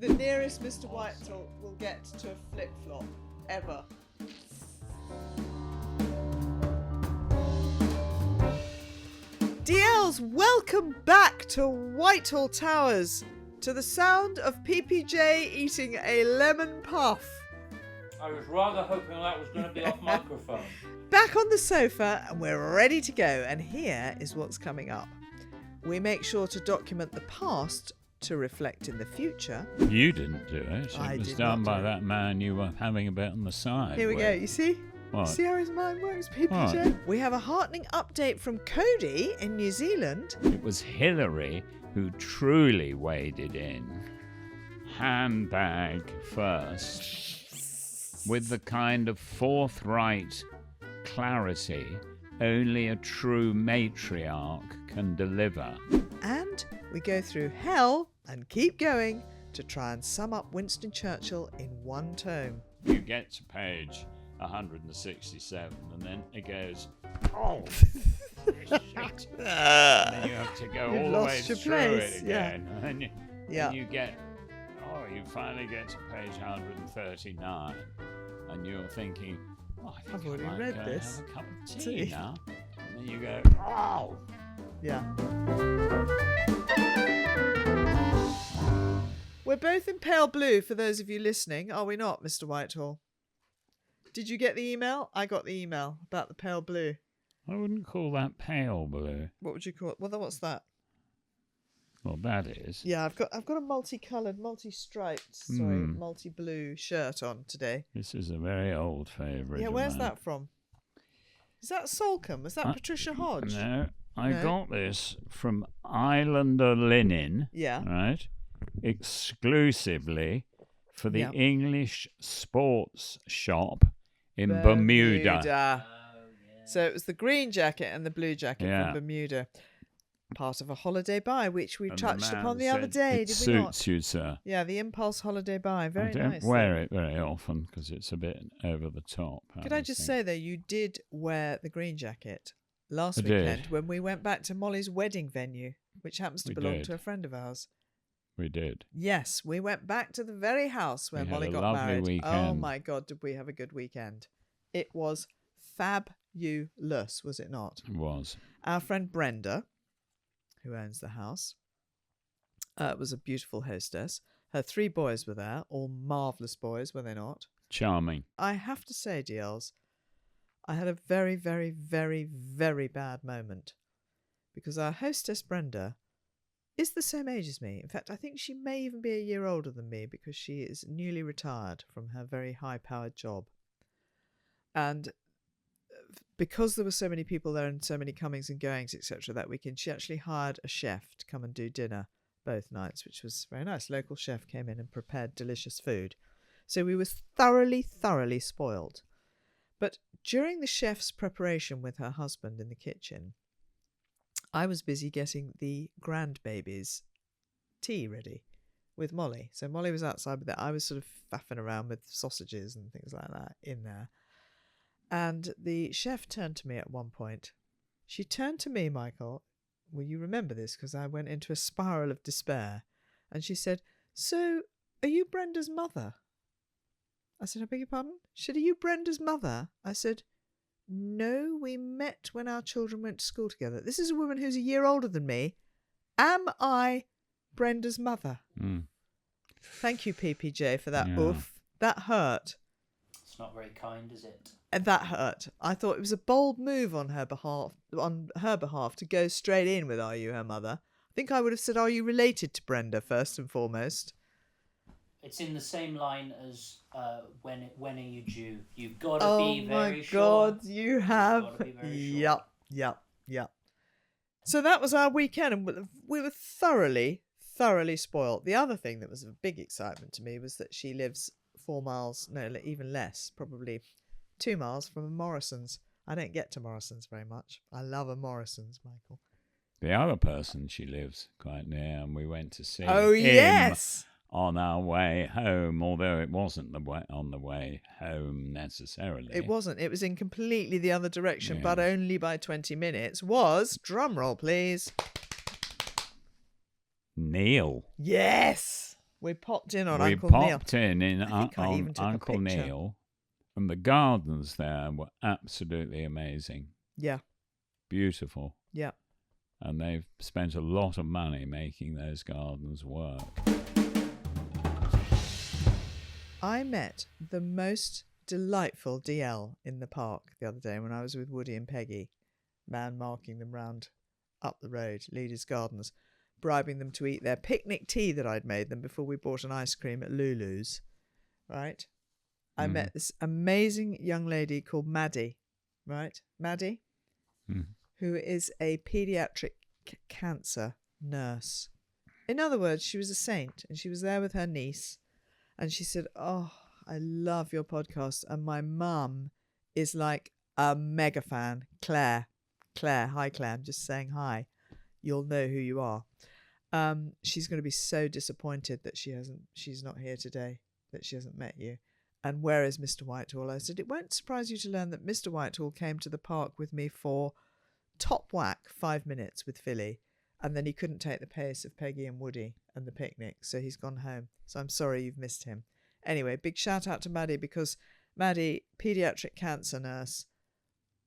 the nearest Mr Whitehall will get to a flip-flop ever. DLs, welcome back to Whitehall Towers, to the sound of PPJ eating a lemon puff. I was rather hoping that was going to be off microphone. Back on the sofa, and we're ready to go, and here is what's coming up. We make sure to document the past to reflect in the future. You didn't do it. I It was did done not by do it. that man you were having a bit on the side. Here we go, you see? What? See how his mind works, PPJ? What? We have a heartening update from Cody in New Zealand. It was Hilary who truly waded in. Handbag first, with the kind of forthright clarity only a true matriarch can deliver. And we go through hell and keep going to try and sum up Winston Churchill in one tome. You get to page 167 and then it goes, oh, shit. And then you have to go You've all the way lost your through place, it again. And then Yeah. you get, you finally get to page 139 and you're thinking, oh, I think I've already I might read go this. and have a cup of Tea. tea now. And then you go, oh. Yeah. We're both in pale blue for those of you listening, are we not, Mr. Whitehall? Did you get the email? I got the email about the pale blue. I wouldn't call that pale blue. What would you call it? Well, then what's that? Well, that is. Yeah, I've got a multicoloured, multi-striped, multi-blue shirt on today. This is a very old favourite. Yeah, of where's mine. that from? Is that Solcombe? Was that Patricia Hodge? No, I No? got this from Islander Linen. Yeah. Right? Exclusively for the Yep. English sports shop in Bermuda. So it was the green jacket and the blue jacket Yeah. from Bermuda. Part of a holiday buy, which we And touched man upon the other said, day, it did we not? suits you, sir. Yeah, the impulse holiday buy. Very I don't nice. wear it very often because it's a bit over the top. Could I just say, though, you did wear the green jacket last I did. weekend when we went back to Molly's wedding venue, which happens to We belong did. to a friend of ours. We did. Yes, we went back to the very house where We had Molly a got lovely married. Oh weekend. my God, did we have a good weekend. It was fabulous, was it not? It was. Our friend Brenda, who owns the house, was a beautiful hostess. Her 3 boys were there, all marvellous boys, were they not? Charming. I have to say, DLs, I had a very, very, very, very bad moment because our hostess Brenda is the same age as me. In fact, I think she may even be a year older than me because she is newly retired from her very high-powered job. And because there were so many people there and so many comings and goings, etc., that weekend, she actually hired a chef to come and do dinner both nights, which was very nice. Local chef came in and prepared delicious food. So we were thoroughly, thoroughly spoiled. But during the chef's preparation with her husband in the kitchen, I was busy getting the grandbaby's tea ready with Molly. So Molly was outside with that. I was sort of faffing around with sausages and things like that in there. And the chef turned to me at one point. She turned to me, Michael. Well, you remember this because I went into a spiral of despair. And she said, "So, are you Brenda's mother?" I said, "I beg your pardon?" She said, "Are you Brenda's mother?" I said, "No, we met when our children went to school together. This is a woman who's a year older than me. Am I Brenda's mother?" Mm. Thank you, PPJ, for that Yeah. oof. That hurt. It's not very kind, is it? And that hurt. I thought it was a bold move on her behalf to go straight in with "Are you her mother?" I think I would have said, "Are you related to Brenda?" first and foremost. It's in the same line as when are you due? You've got to be very sure. Oh my God, you have. gotta be very sure. Yep. So that was our weekend, and we were thoroughly spoiled. The other thing that was a big excitement to me was that she lives 4 miles, no, even less, probably 2 miles from a Morrison's. I don't get to Morrison's very much. I love a Morrison's, Michael. The other person she lives quite near, and we went to see Oh, him yes. on our way home, although it wasn't on the way home necessarily. It wasn't. It was in completely the other direction, but Yeah. only by 20 minutes. Was, drum roll, please. Neil. Yes. We popped in on we Uncle Neil. popped in I think I on even took a Uncle picture. Neil, and the gardens there were absolutely amazing. Yeah, Beautiful. yeah. And they've spent a lot of money making those gardens work. I met the most delightful DL in the park the other day when I was with Woody and Peggy, man marking them round up the road, Leader's Gardens, bribing them to eat their picnic tea that I'd made them before we bought an ice cream at Lulu's, right? I met this amazing young lady called Maddie, right? Maddie, who is a paediatric cancer nurse. In other words, she was a saint, and she was there with her niece, and she said, "Oh, I love your podcast, and my mum is like a mega fan. Claire, hi Claire, I'm just saying hi. You'll know who you are. She's going to be so disappointed that she's not here today, that she hasn't met you. And where is Mr Whitehall?" I said, "It won't surprise you to learn that Mr Whitehall came to the park with me for top whack 5 minutes with Philly, and then he couldn't take the pace of Peggy and Woody and the picnic, so he's gone home. So I'm sorry you've missed him." Anyway, big shout out to Maddie, because Maddie, paediatric cancer nurse,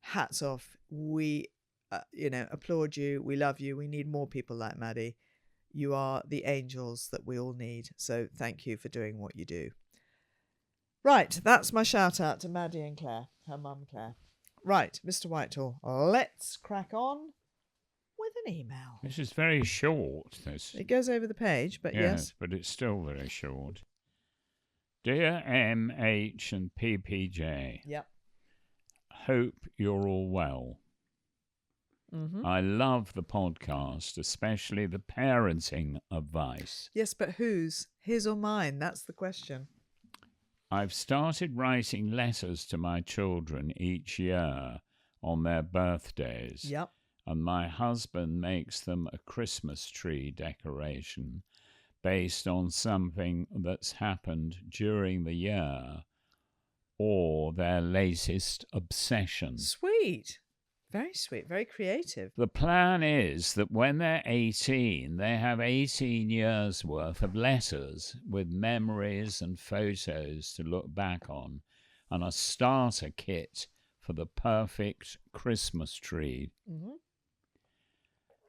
hats off. We, applaud you. We love you. We need more people like Maddie. You are the angels that we all need. So thank you for doing what you do. Right, that's my shout out to Maddie and Claire, her mum Claire. Right, Mr Whitehall, let's crack on with an email. This is very short. This. It goes over the page, but yes. But it's still very short. Dear M, H and PPJ. Yep. Hope you're all well. I love the podcast, especially the parenting advice. Yes, but whose? His or mine? That's the question. I've started writing letters to my children each year on their birthdays. Yep. And my husband makes them a Christmas tree decoration based on something that's happened during the year or their latest obsession. Sweet. Very sweet. Very creative. The plan is that when they're 18, they have 18 years' worth of letters with memories and photos to look back on, and a starter kit for the perfect Christmas tree.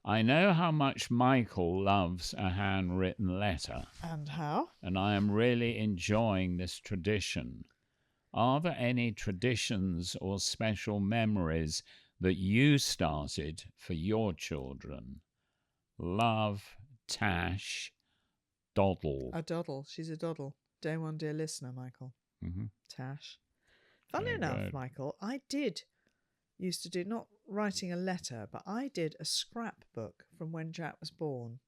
I know how much Michael loves a handwritten letter. And how? And I am really enjoying this tradition. Are there any traditions or special memories that you started for your children? Love, Tash, Doddle. A doddle. She's a doddle. Day one, dear listener, Michael. Tash. Funny enough, Michael, I used to do, not writing a letter, but I did a scrapbook from when Jack was born.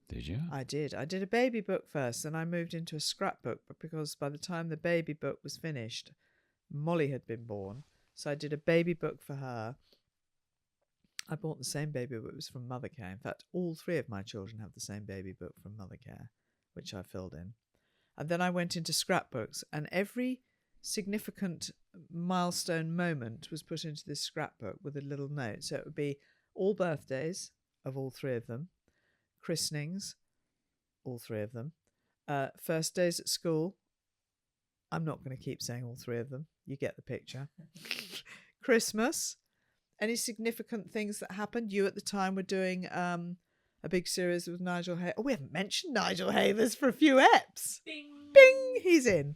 Did you? I did. I did a baby book first, then I moved into a scrapbook, but because by the time the baby book was finished, Molly had been born. So I did a baby book for her. I bought the same baby book. It was from Mother Care. In fact, all three of my children have the same baby book from Mother Care, which I filled in. And then I went into scrapbooks, and every significant milestone moment was put into this scrapbook with a little note. So it would be all birthdays of all three of them, christenings, all three of them, first days at school. I'm not going to keep saying all three of them. You get the picture. Christmas, any significant things that happened. You at the time were doing a big series with Nigel Havers. Oh, we haven't mentioned Nigel Havers for a few eps. Bing! Bing! He's in.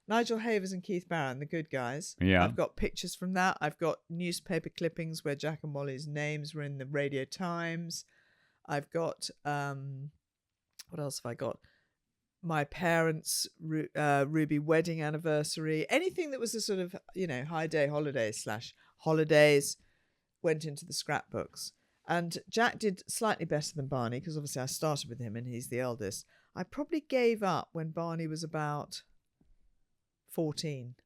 Nigel Havers and Keith Barron, the good guys. Yeah. I've got pictures from that. I've got newspaper clippings where Jack and Molly's names were in the Radio Times. I've got, what else have I got? My parents' Ruby wedding anniversary. Anything that was a sort of, high day holidays went into the scrapbooks. And Jack did slightly better than Barney, because obviously I started with him and he's the eldest. I probably gave up when Barney was about 14.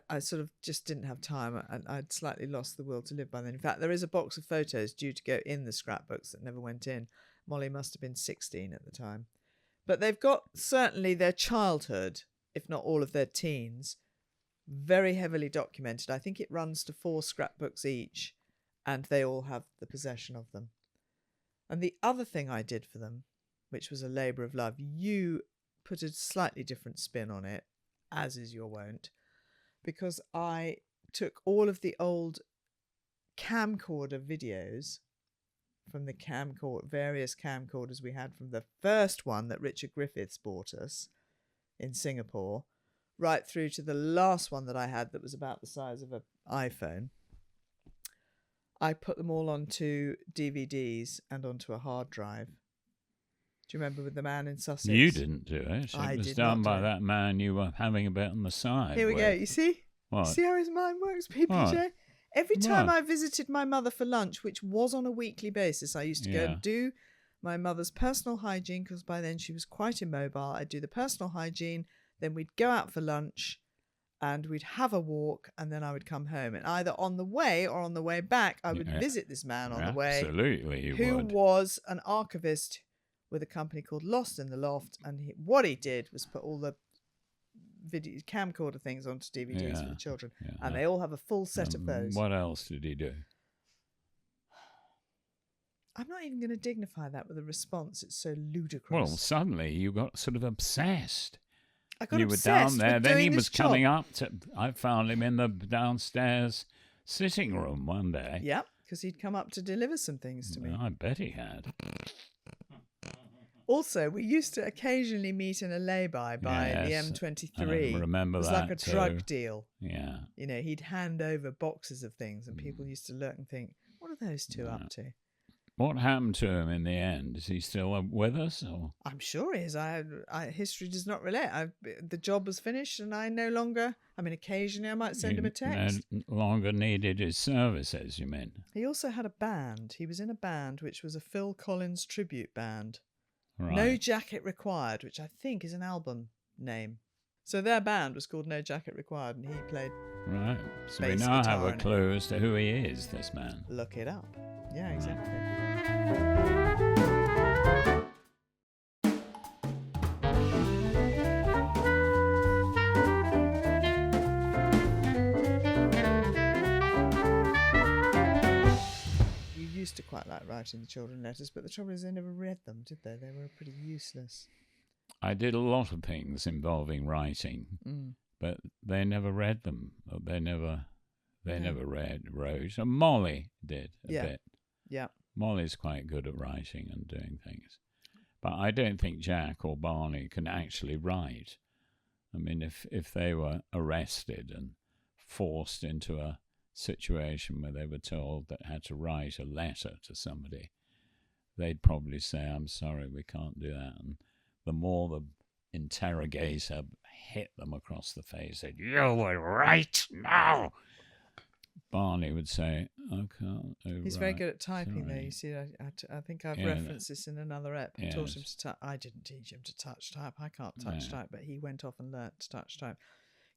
I sort of just didn't have time, and I'd slightly lost the will to live by then. In fact, there is a box of photos due to go in the scrapbooks that never went in. Molly must have been 16 at the time. But they've got certainly their childhood, if not all of their teens, very heavily documented. I think it runs to 4 scrapbooks each, and they all have the possession of them. And the other thing I did for them, which was a labour of love, you put a slightly different spin on it, as is your wont, because I took all of the old camcorder videos from the various camcorders we had from the first one that Richard Griffiths bought us in Singapore, right through to the last one that I had that was about the size of an iPhone. I put them all onto DVDs and onto a hard drive. Do you remember with the man in Sussex? You didn't do it. I It was did done not by do it. that man you were having a bit on the side. Here we go. with. You see? What? See how his mind works, PPJ? What? Every time What? I visited my mother for lunch, which was on a weekly basis, I used to go Yeah. and do my mother's personal hygiene, because by then she was quite immobile. I'd do the personal hygiene, then we'd go out for lunch and we'd have a walk, and then I would come home. And either on the way or on the way back, I would Yeah. visit this man on the way, Absolutely, you who would. was an archivist with a company called Lost in the Loft. And what he did was put all the video camcorder things onto DVDs for the children. Yeah. And they all have a full set of those. What else did he do? I'm not even going to dignify that with a response. It's so ludicrous. Well, suddenly you got sort of obsessed. I got You were obsessed down there, with then doing he was this job. coming up to. I found him in the downstairs sitting room one day. Yeah, because he'd come up to deliver some things to me. I bet he had. Also, we used to occasionally meet in a lay-by by the Yes, M23. I remember it was that like a too. drug deal. Yeah. You know, he'd hand over boxes of things, and people used to look and think, "What are those two up to?" What happened to him in the end? Is he still with us? Or? I'm sure he is. History does not relate. The job was finished, and I no longer. I mean, occasionally I might send him a text. No longer needed his services, you mean? He also had a band. He was in a band which was a Phil Collins tribute band. Right. No Jacket Required, which I think is an album name. So their band was called No Jacket Required, and he played. Right. So we bass now have guitar a in it. clue as to who he is, this man. Look it up. Yeah, exactly. You used to quite like writing the children letters, but the trouble is they never read them, did they? They were pretty useless. I did a lot of things involving writing, but they never read them. Or they never wrote. And Molly did a bit. Yeah. Molly's quite good at writing and doing things. But I don't think Jack or Barney can actually write. I mean, if they were arrested and forced into a situation where they were told that had to write a letter to somebody, they'd probably say, "I'm sorry, we can't do that." And the more the interrogator hit them across the face, said, "You will write now." Barney would say, "I can't." He's very good at typing, though. sorry." You see, I think I've Yeah, referenced this in another ep. I taught him Yes. to type. I didn't teach him to touch type. I can't touch No. type, but he went off and learnt to touch type.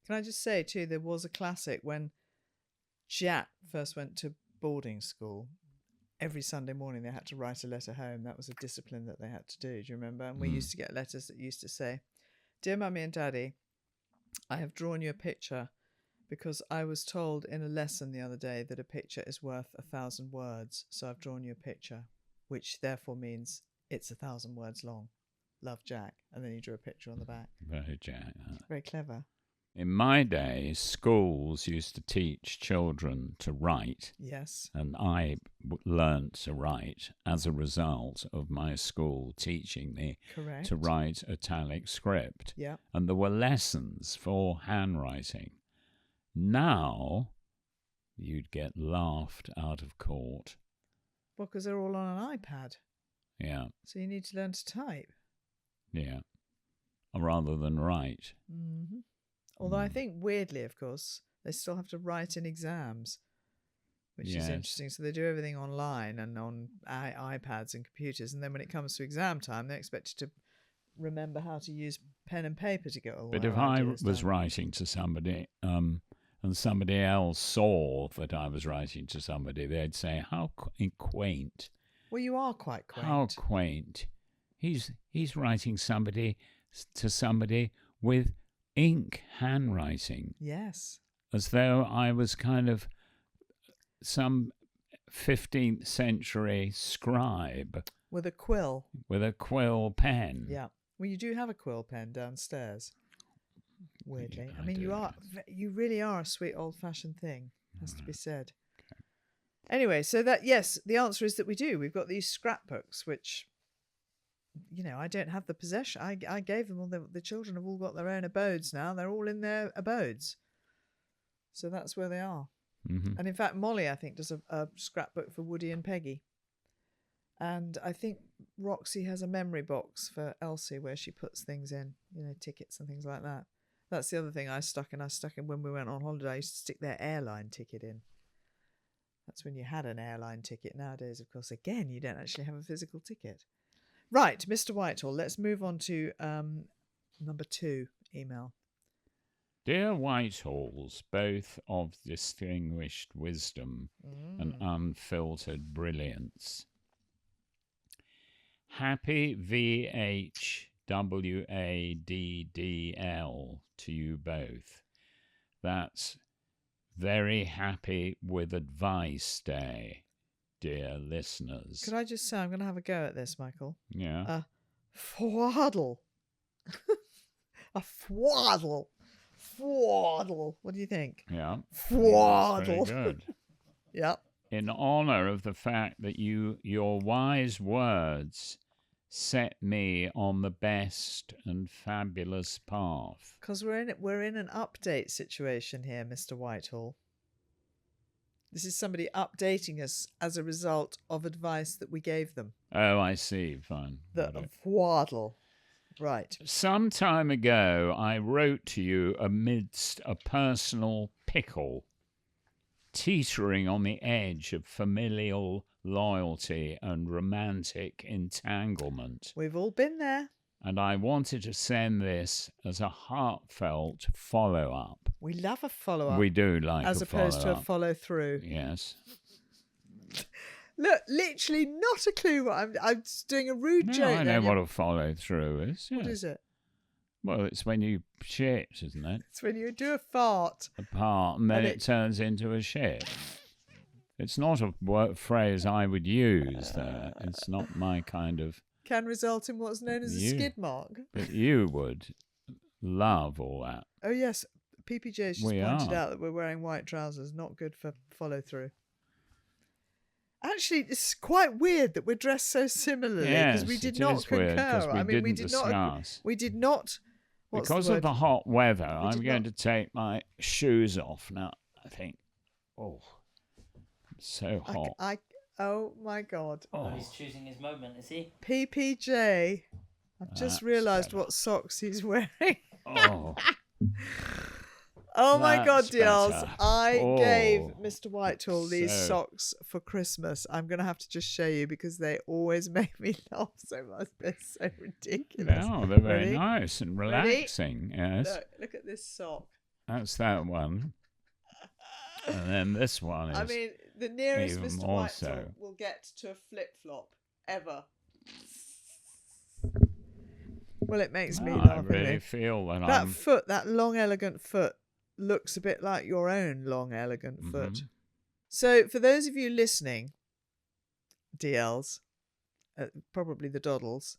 Can I just say, too, there was a classic when Jack first went to boarding school. Every Sunday morning they had to write a letter home. That was a discipline that they had to do. Do you remember? And we used to get letters that used to say, "Dear Mummy and Daddy, I have drawn you a picture because I was told in a lesson the other day that a picture is worth 1,000 words. So I've drawn you a picture, which therefore means it's 1,000 words long. Love, Jack." And then he drew a picture on the back. Very Jack. Very clever. In my day, schools used to teach children to write, Yes. and I learnt to write as a result of my school teaching me Correct. to write italic script. Yeah. And there were lessons for handwriting. Now, you'd get laughed out of court. Well, because they're all on an iPad. Yeah, So you need to learn to type. yeah. Rather than write. Mm-hmm. Although I think, weirdly, of course, they still have to write in exams, which is Yes. interesting. So they do everything online and on iPads and computers. And then when it comes to exam time, they're expected to remember how to use pen and paper to get all But their if I ideas was down. writing to somebody and somebody else saw that I was writing to somebody, they'd say, "How quaint. Well, you are quite quaint. How quaint. He's writing to somebody with ink handwriting, Yes. as though I was kind of some 15th century scribe." With a quill. With a quill pen. Yeah. Well, you do have a quill pen downstairs. Weirdly. Yeah, I mean, do. you really are a sweet old-fashioned thing, has to be said. Okay. Anyway, so that, yes, the answer is that we do. We've got these scrapbooks, which, you know, I don't have the possession. I gave them all. The children have all got their own abodes now. They're all in their abodes. So that's where they are. Mm-hmm. And in fact, Molly, I think, does a scrapbook for Woody and Peggy. And I think Roxy has a memory box for Elsie where she puts things in, you know, tickets and things like that. That's the other thing I stuck in when we went on holiday. I used to stick their airline ticket in. That's when you had an airline ticket. Nowadays, of course, again, you don't actually have a physical ticket. Right, Mr. Whitehall, let's move on to number 2 email. Dear Whitehalls, both of distinguished wisdom and unfiltered brilliance. Happy VHWADDL to you both. That's very happy with advice day, dear listeners. Could I just say, I'm going to have a go at this, Michael. Yeah. Fwaddle. A fwaddle. Fwaddle. What do you think? Yeah. Fwaddle. Very good. Yep. In honour of the fact that your wise words set me on the best and fabulous path. Because we're in an update situation here, Mr. Whitehall. This is somebody updating us as a result of advice that we gave them. Oh, I see. Fine. The fwaddle. Right. Some time ago, I wrote to you amidst a personal pickle, teetering on the edge of familial loyalty and romantic entanglement. We've all been there. And I wanted to send this as a heartfelt follow-up. We love a follow-up. We do like as a opposed follow-up. to a follow-through. Yes. Look, literally not a clue what I'm just doing a rude joke. I know what a follow-through is. What yes. is it? Well, it's when you shit, isn't it? It's when you do a fart. A part, and then it turns into a shit. It's not a phrase I would use there. It's not my kind of... Can result in what's known as a skid mark. But you would love all that. Oh, yes. PPJ just pointed out that we're wearing white trousers. Not good for follow-through. Actually, it's quite weird that we're dressed so similarly because we did not concur. I mean, we did not. We did not. Because of the hot weather, I'm going to take my shoes off now. I think. Oh, so hot. Oh my God. Oh, he's choosing his moment, is he? PPJ. I've just realised what socks he's wearing. Oh. Oh my God, DLs. I gave Mr. Whitehall these socks for Christmas. I'm going to have to just show you because they always make me laugh so much. They're so ridiculous. No, they're very nice and relaxing. Ready? Yes. Look at this sock. That's that one. And then this one is. I mean, the nearest Mr. Whitehall so. will get to a flip-flop ever. Well, it makes me laugh. I really feel that that foot, that long, elegant foot, looks a bit like your own long, elegant foot. So, for those of you listening, DLs, probably the doddles,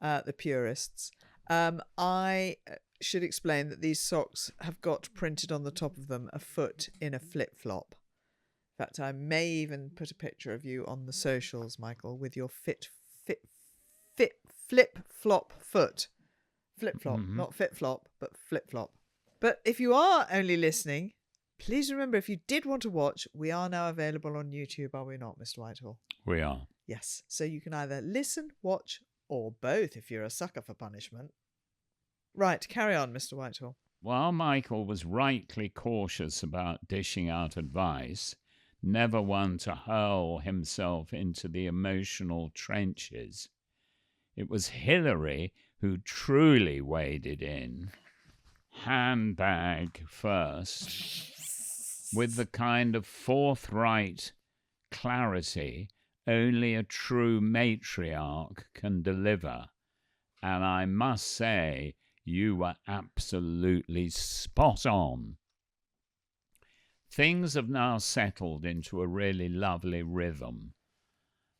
the purists, I should explain that these socks have got printed on the top of them a foot in a flip-flop. In fact, I may even put a picture of you on the socials, Michael, with your flip-flop foot. Flip-flop, not fit-flop, but flip-flop. But if you are only listening, please remember, if you did want to watch, we are now available on YouTube, are we not, Mr. Whitehall? We are. Yes. So you can either listen, watch, or both if you're a sucker for punishment. Right, carry on, Mr. Whitehall. While Michael was rightly cautious about dishing out advice, never one to hurl himself into the emotional trenches, it was Hilary who truly waded in, handbag first, with the kind of forthright clarity only a true matriarch can deliver. And I must say, you were absolutely spot on. Things have now settled into a really lovely rhythm.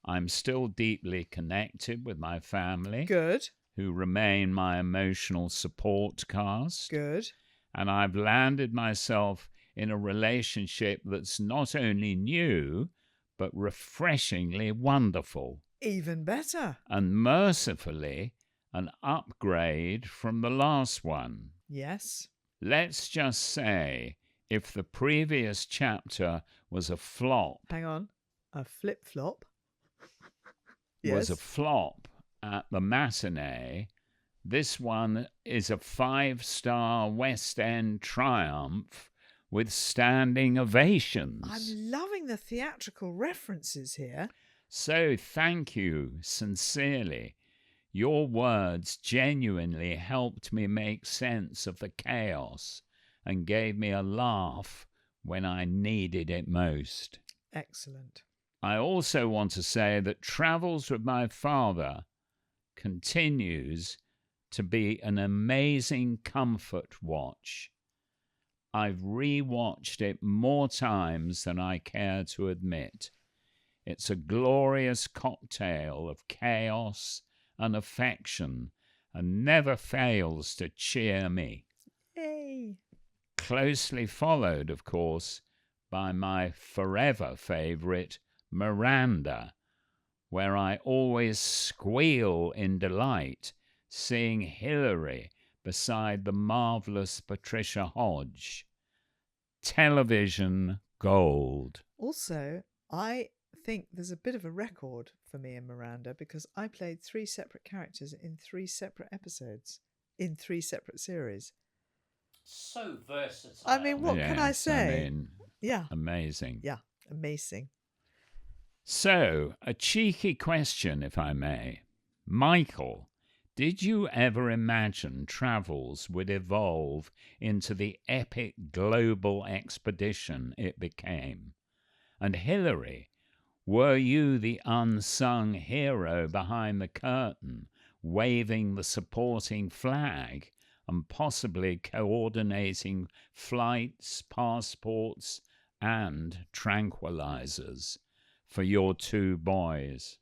I'm still deeply connected with my family, Good. who remain my emotional support cast. Good. And I've landed myself in a relationship that's not only new, but refreshingly wonderful. Even better. And mercifully, an upgrade from the last one. Yes. Let's just say, if the previous chapter was a flop, Hang on. A flip-flop. was a Yes. flop at the matinee, this one is a 5-star West End triumph with standing ovations. I'm loving the theatrical references here. So thank you sincerely. Your words genuinely helped me make sense of the chaos and gave me a laugh when I needed it most. Excellent. I also want to say that Travels with My Father continues to be an amazing comfort watch. I've rewatched it more times than I care to admit. It's a glorious cocktail of chaos and affection and never fails to cheer me. Yay. Closely followed, of course, by my forever favourite, Miranda, where I always squeal in delight seeing Hilary beside the marvellous Patricia Hodge. Television gold. Also, I think there's a bit of a record for me and Miranda because I played 3 separate characters in 3 separate episodes, in 3 separate series. So versatile. I mean, what can I say? Yeah. Amazing. Yeah, amazing. So, a cheeky question, if I may. Michael, did you ever imagine Travels would evolve into the epic global expedition it became? And Hilary, were you the unsung hero behind the curtain, waving the supporting flag and possibly coordinating flights, passports, and tranquilizers for your 2 boys?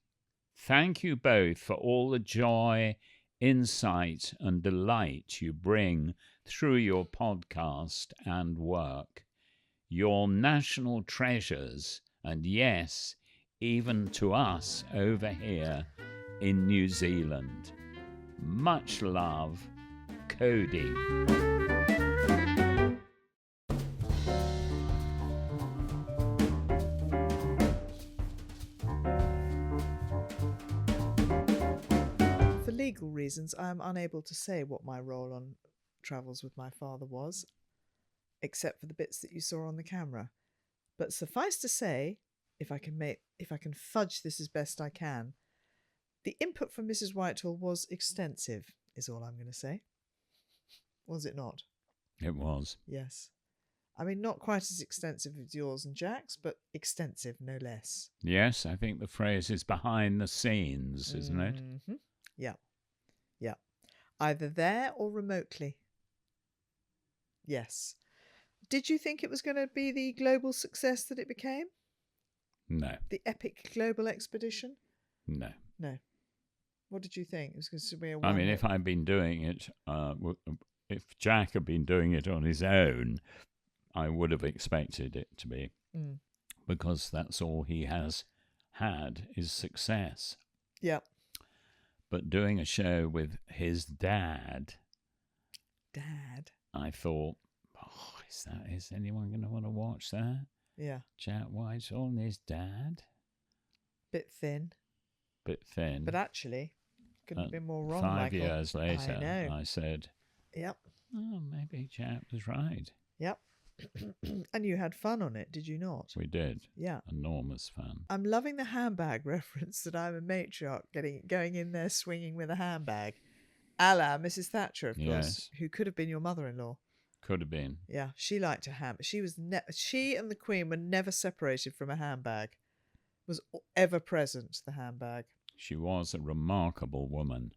Thank you both for all the joy, insight, and delight you bring through your podcast and work. Your national treasures, and yes, even to us over here in New Zealand. Much love, Cody. For legal reasons, I am unable to say what my role on Travels with My Father was, except for the bits that you saw on the camera. But suffice to say, if I can fudge this as best I can, the input from Mrs Whitehall was extensive, is all I'm going to say. Was it not? It was. Yes. I mean, not quite as extensive as yours and Jack's, but extensive, no less. Yes, I think the phrase is behind the scenes, isn't it? Mm-hmm. Yeah. Yeah. Either there or remotely. Yes. Did you think it was going to be the global success that it became? No. The epic global expedition? No. No. What did you think? It was going to be a I mean, if I'd been doing it, if Jack had been doing it on his own, I would have expected it to be, because that's all he has had is success. Yeah. But doing a show with his dad, I thought, oh, is anyone going to want to watch that? Yeah. Jack Whitehall and his dad? Bit thin. But actually, couldn't have been more wrong, 5 Michael. years later, I know. I said, Yep. oh, maybe Jack was right. Yep. And you had fun on it, did you not? We did. Yeah. Enormous fun. I'm loving the handbag reference that I'm a matriarch going in there swinging with a handbag. A la Mrs Thatcher, of course, who could have been your mother-in-law. Could have been. Yeah, she liked a handbag. She and the Queen were never separated from a handbag. Was ever present, the handbag. She was a remarkable woman.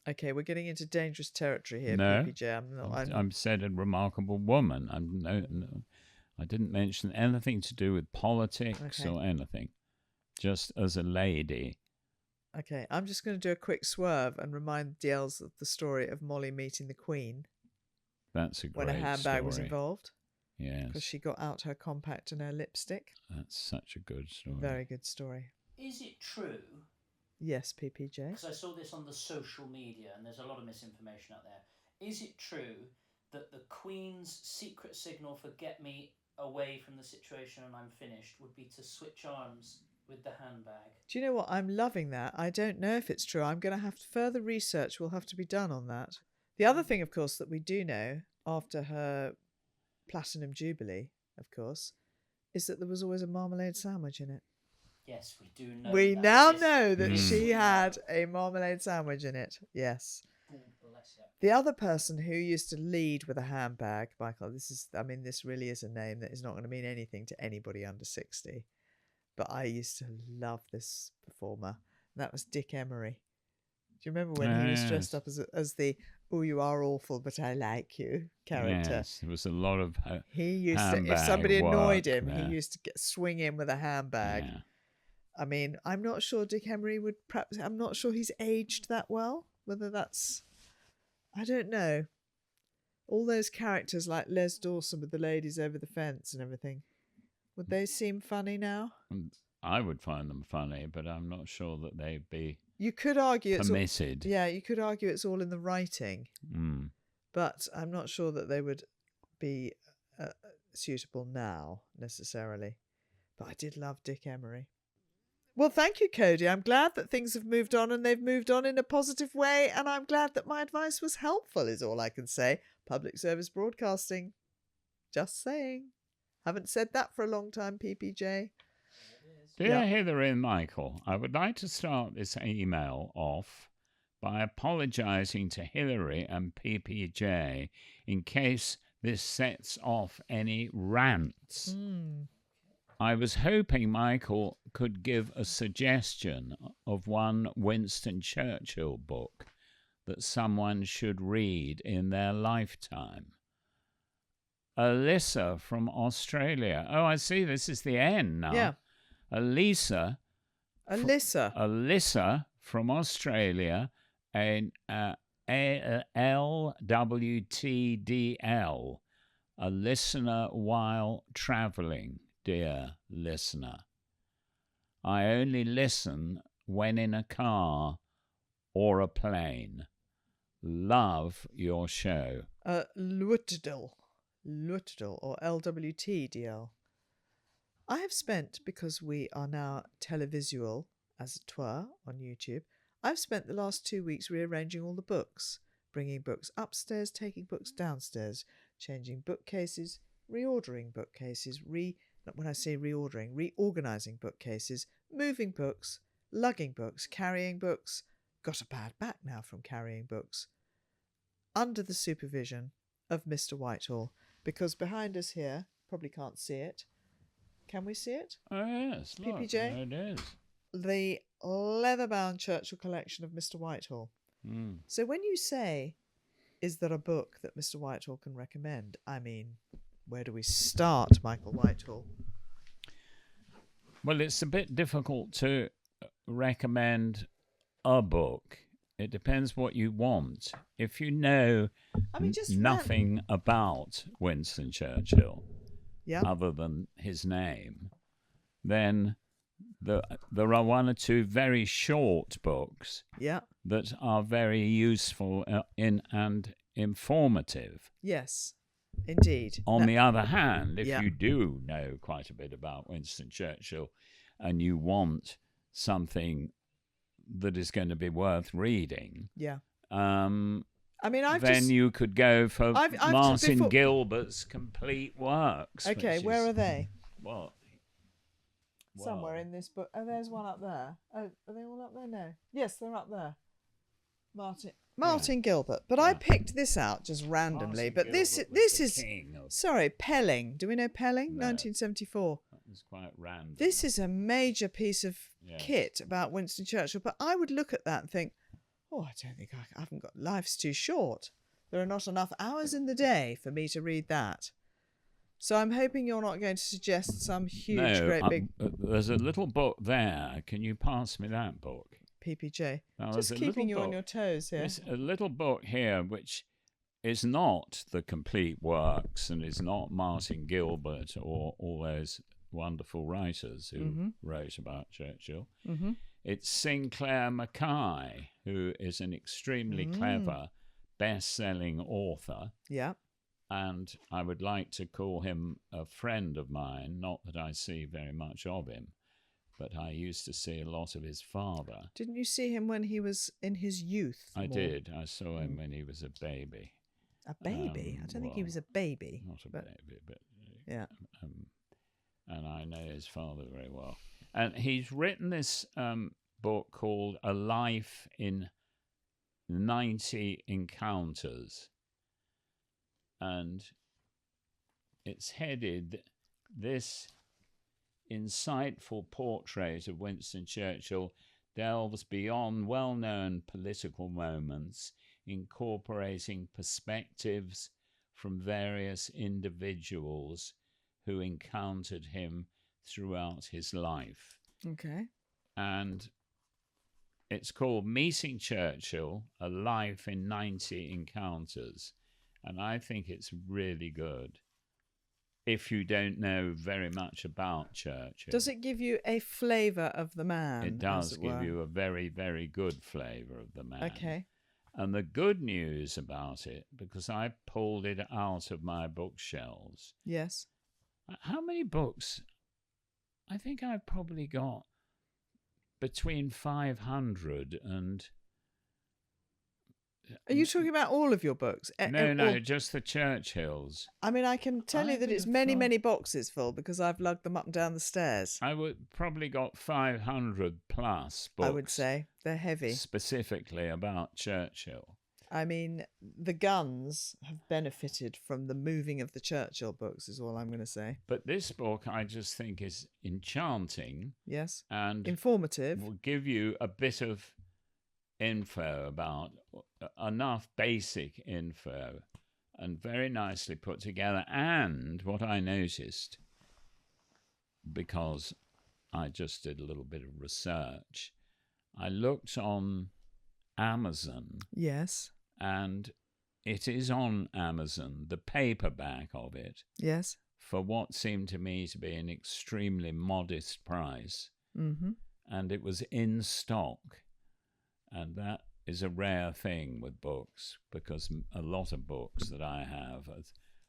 Okay, we're getting into dangerous territory here, No, PPJ. I'm said a remarkable woman. I didn't mention anything to do with politics or anything. just as a lady. Okay, I'm just going to do a quick swerve and remind DLs of the story of Molly meeting the Queen. That's a great when a handbag was story. involved. Yes. Because she got out her compact and her lipstick. That's such a good story. Very good story. Is it true? Yes, PPJ. Because I saw this on the social media and there's a lot of misinformation out there. Is it true that the Queen's secret signal for get me away from the situation and I'm finished would be to switch arms with the handbag? Do you know what? I'm loving that. I don't know if it's true. I'm going to have further research will have to be done on that. The other thing, of course, that we do know after her Platinum Jubilee, of course, is that there was always a marmalade sandwich in it. Yes, we do know. We that. now Yes. know that she had a marmalade sandwich in it. Yes. God bless her. The other person who used to lead with a handbag, Michael, this really is a name that is not going to mean anything to anybody under 60. But I used to love this performer. And that was Dick Emery. Do you remember when he was dressed up as the "Oh, you are awful, but I like you" character? Yes, there was a lot of he used to, if handbag somebody annoyed work him, there. he used to swing in with a handbag. Yeah. I mean, I'm not sure Dick Emery would perhaps. I'm not sure he's aged that well. Whether that's, I don't know. All those characters like Les Dawson with the ladies over the fence and everything, would they seem funny now? I would find them funny, but I'm not sure that they'd be You could argue it's permitted. yeah, you could argue it's all in the writing, but I'm not sure that they would be suitable now necessarily. But I did love Dick Emery. Well, thank you, Cody. I'm glad that things have moved on and they've moved on in a positive way, and I'm glad that my advice was helpful, is all I can say. Public service broadcasting. Just saying. Haven't said that for a long time, PPJ. Dear Hilary and Michael, I would like to start this email off by apologising to Hilary and PPJ in case this sets off any rants. I was hoping Michael could give a suggestion of one Winston Churchill book that someone should read in their lifetime. Alyssa from Australia. Oh, I see. This is the end now. Yeah. Alyssa from Australia, and LWTDL, a listener while travelling. Dear listener, I only listen when in a car or a plane. Love your show. Luttdl or LWTDL. I have spent, because we are now televisual, as it were, on YouTube, I've spent the last 2 weeks rearranging all the books, bringing books upstairs, taking books downstairs, changing bookcases, reordering bookcases, when I say reordering, reorganising bookcases, moving books, lugging books, carrying books. Got a bad back now from carrying books. Under the supervision of Mr Whitehall, because behind us here, probably can't see it. Can we see it? Oh, yes. Look, PPJ? there it is. The leather-bound Churchill collection of Mr Whitehall. So when you say, is there a book that Mr Whitehall can recommend? I mean, where do we start, Michael Whitehall? Well, it's a bit difficult to recommend a book. It depends what you want. If you know nothing about Winston Churchill, other than his name, then there are one or two very short books that are very useful and informative. Yes, indeed. On the other hand, if you do know quite a bit about Winston Churchill and you want something that is going to be worth reading, you could go for Martin Gilbert's complete works. Okay, where are they? Well, somewhere in this book. Oh, there's one up there. Oh, are they all up there? No. Yes, they're up there. Martin Gilbert. But I picked this out just randomly. But this is sorry, Pelling. Do we know Pelling? No. 1974. That was quite random. This is a major piece of kit about Winston Churchill. But I would look at that and think, oh, I don't think I haven't got. Life's too short. There are not enough hours in the day for me to read that. So I'm hoping you're not going to suggest some huge, No, great big there's a little book there. Can you pass me that book? PPJ. Now, Just there's a keeping little you on book. your toes here. There's a little book here which is not the complete works and is not Martin Gilbert or all those wonderful writers who wrote about Churchill. Mm-hmm. It's Sinclair Mackay, who is an extremely clever, best-selling author. Yeah. And I would like to call him a friend of mine, not that I see very much of him, but I used to see a lot of his father. Didn't you see him when he was in his youth? I more? did. I saw him when he was a baby. A baby? I don't think he was a baby. Not a baby, but... Yeah. And I know his father very well. And he's written this book called A Life in 90 Encounters. And it's headed, "This insightful portrait of Winston Churchill delves beyond well-known political moments, incorporating perspectives from various individuals who encountered him throughout his life." Okay. And it's called Meeting Churchill, A Life in 90 Encounters. And I think it's really good if you don't know very much about Churchill. Does it give you a flavour of the man? It does as it give were? you a very, very good flavour of the man. Okay. And the good news about it, because I pulled it out of my bookshelves. Yes. How many books? I think I've probably got between 500 and... Are you talking about all of your books? No, just the Churchills. I mean, I can tell you I that would it's have many, thought- many boxes full because I've lugged them up and down the stairs. I would probably got 500 plus books. I would say they're heavy. Specifically about Churchill. I mean, the guns have benefited from the moving of the Churchill books, is all I'm going to say. But this book I just think is enchanting Yes. and Informative. will give you a bit of info about enough basic info and very nicely put together. And what I noticed, because I just did a little bit of research, I looked on Amazon. Yes. And it is on Amazon, the paperback of it, Yes. for what seemed to me to be an extremely modest price. Mm-hmm. And it was in stock. And that is a rare thing with books, because a lot of books that I have,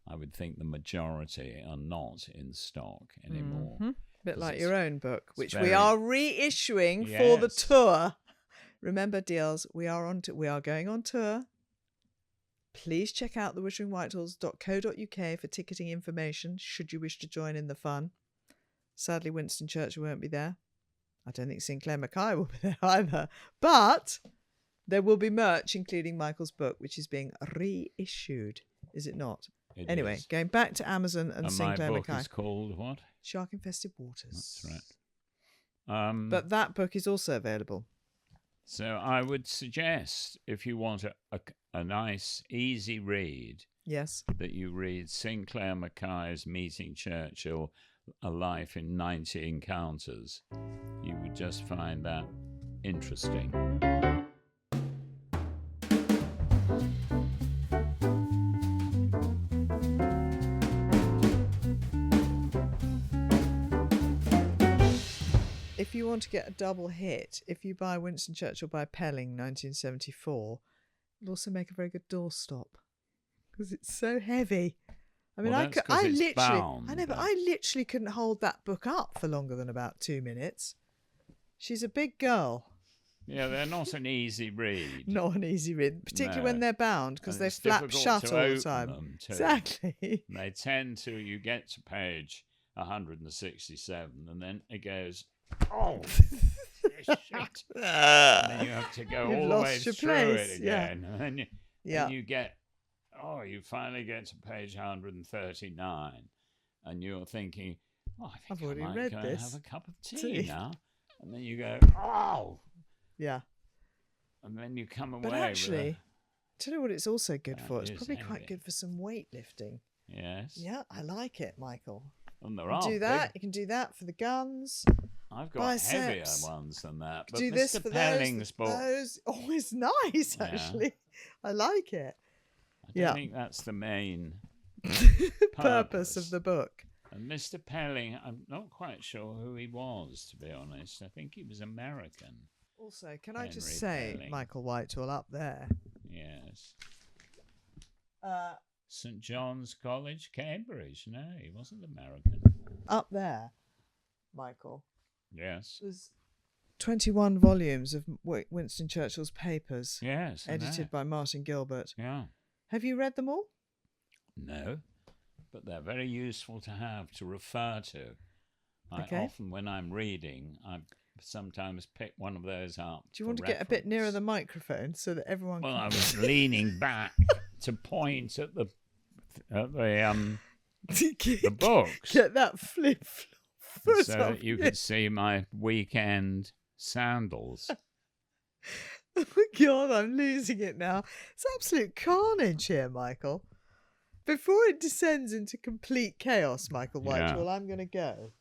I would think the majority are not in stock anymore. Mm-hmm. Bit like your own book, which we very- are reissuing for the Yes. tour. Remember, deals, we are going on tour. Please check out the witteringwhitehalls.co.uk for ticketing information should you wish to join in the fun. Sadly, Winston Churchill won't be there. I don't think Sinclair Mackay will be there either. But there will be merch, including Michael's book, which is being reissued. Is it not? It Anyway, is. going back to Amazon and And Sinclair my book Mackay. is called what? Shark Infested Waters. That's right. But that book is also available. So I would suggest, if you want a nice, easy read, Yes. that you read Sinclair Mackay's Meeting Churchill, A Life in 90 Encounters. You would just find that interesting. If you want to get a double hit, if you buy Winston Churchill by Pelling 1974, it'll also make a very good doorstop because it's so heavy. I mean, Well, I that's 'cause it's literally, bound, I know, but then. I literally couldn't hold that book up for longer than about 2 minutes. She's a big girl, Yeah, they're not an easy read. not an easy read, particularly when No. they're bound because And they it's flap difficult shut to all the open time. them, too. Exactly. And they tend to, you get to page 167, and then it goes, oh, shit. And then you have to go You've all the way lost your through place, it yeah. again. And then Yeah. you get, you finally get to page 139, and you're thinking, oh, I think I've already I might read go this. and have a cup of tea Tea. now. And then you go, oh, Yeah. and then you come away But actually, with tell you what it's also good That for? It's is probably quite heavy. good for some weightlifting. Yes. Yeah, I like it, Michael. And there You are can do that. big- You can do that for the guns. I've got biceps. heavier ones than that. But Do Mr. this for Pelling's book, those. Oh, it's nice, Yeah. actually. I like it. I don't think that's the main Purpose of the book. And Mr. Pelling, I'm not quite sure who he was, to be honest. I think he was American. Also, can I just Henry say, Pelling. Michael Whitehall up there. Yes. Uh, St. John's College, Cambridge. No, he wasn't American. up there, Michael. Yes. There's 21 volumes of Winston Churchill's papers. Yes. I know. Edited by Martin Gilbert. Yeah. Have you read them all? No, but they're very useful to have, to refer to. I Okay. often, when I'm reading, I sometimes pick one of those up. Do you want to get a bit nearer the microphone so that everyone Well, can... I was leaning back to point at the books, Get that flip foot so off that you could see my weekend sandals. Oh my God, I'm losing it now. It's absolute carnage here, Michael. Before it descends into complete chaos, Michael Whitehall, I'm going to go.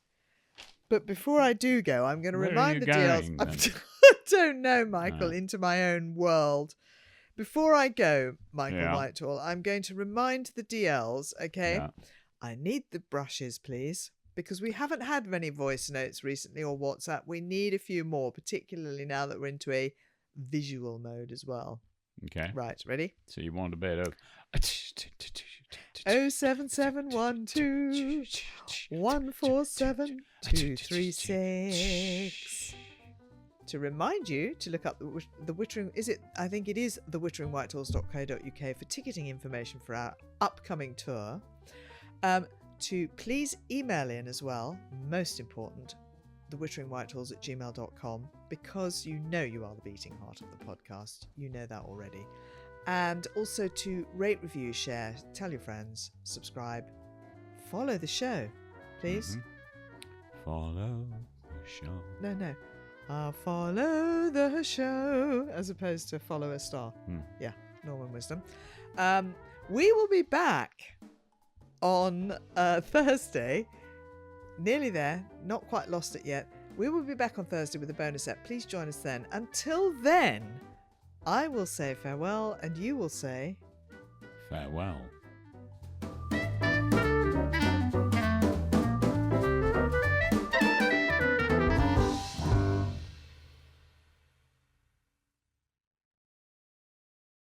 But before I do go, I'm going to Where are remind you the DLs. going, I don't know, Michael, No. into my own world. Before I go, Michael Yeah. Whitehall, I'm going to remind the DLs, okay? Yeah. I need the brushes, please, because we haven't had many voice notes recently or WhatsApp. We need a few more, particularly now that we're into a visual mode as well. Okay. Right, ready? So you want a bit of 07712 147 236. To remind you to look up the Wittering, I think it is the witteringwhitehalls.co.uk for ticketing information for our upcoming tour. To please email in as well, most important, thewitteringwhitehalls@gmail.com, because you know you are the beating heart of the podcast. You know that already. And also to rate, review, share, tell your friends, subscribe, follow the show, please. Follow the show. No. Follow the show, as opposed to follow a star. Yeah, Norman Wisdom. We will be back on Thursday. Nearly there, not quite lost it yet. We will be back on Thursday with a bonus set. Please join us then. Until then, I will say farewell and you will say Farewell.